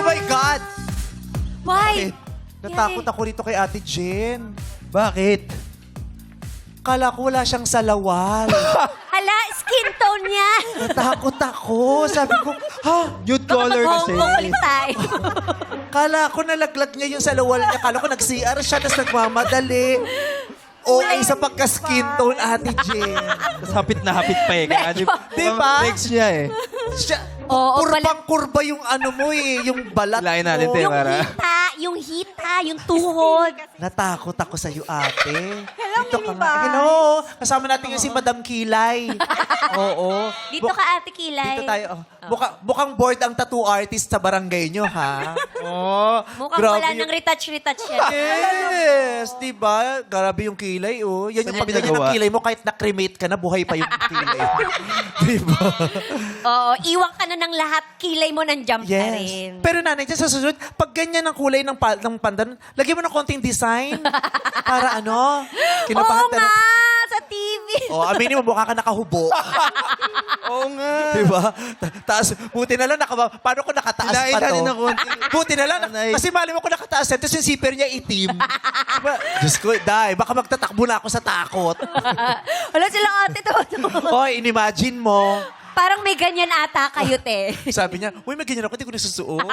Oh my God! Why? Natakot ako rito kay Ate Jen. Bakit? Kala ko wala siyang salawal. Hala, skin tone niya. Natakot ako. Sabi ko, ha? Nude Baka color kasi. mag-Hong Kong ulit tayo. Kala ko nalaglag niya yung salawal niya. Kala ko nag-CR siya, tapos nagmamadali. O ay sa pagka-skin tone, Ate Jen. Tapos hapit na hapit pa eh. Kaya Medyo. Di ba? Next niya eh. Siya, Oo, kurbang-kurba yung ano mo eh, yung balat Hilahin natin, mo. te. Yung Para. hita, yung tuhod. Natakot ako sa iyo, ate. Hello, Dito Mimi ka nga. Bay. Hello. Kasama natin yung si Madam Kilay. Oo. Dito ka, Ate Kilay. Dito tayo. Oh. Mukhang bored ang tattoo artist sa barangay nyo, ha? Oh, Mukhang wala nang retouch-retouch yan. Yes, di ba? Grabe yung kilay, oh. Yan yung Saan pag ganyan pinagawa? ang kilay mo, kahit na-cremate ka na, buhay pa yung kilay. Di ba? Oo, iwan ka na ng lahat. Kilay mo nandiyan pa rin. Yes. Pero nanay, dyan sa susunod, pag ganyan ang kulay ng pandan, lagyan mo ng konting design. Para ano? Kinabahan Oo nga, sa TV. Oh, aminin mo, mukha ka nakahubo. Oo nga. Di ba? Taas, buti na lang, paano ko nakataas Hinahin pa to? natin ng konti. Buti na lang, Nanay. kasi mali mo ko nakataas yan, tapos yung zipper niya itim. Diba? Diyos ko, dahil, baka magtatakbo na ako sa takot. Wala silang ate to. Hoy, inimagine mo. Parang may ganyan ata kayo, te. Sabi niya, uy, may ganyan ako, hindi ko nasusuot.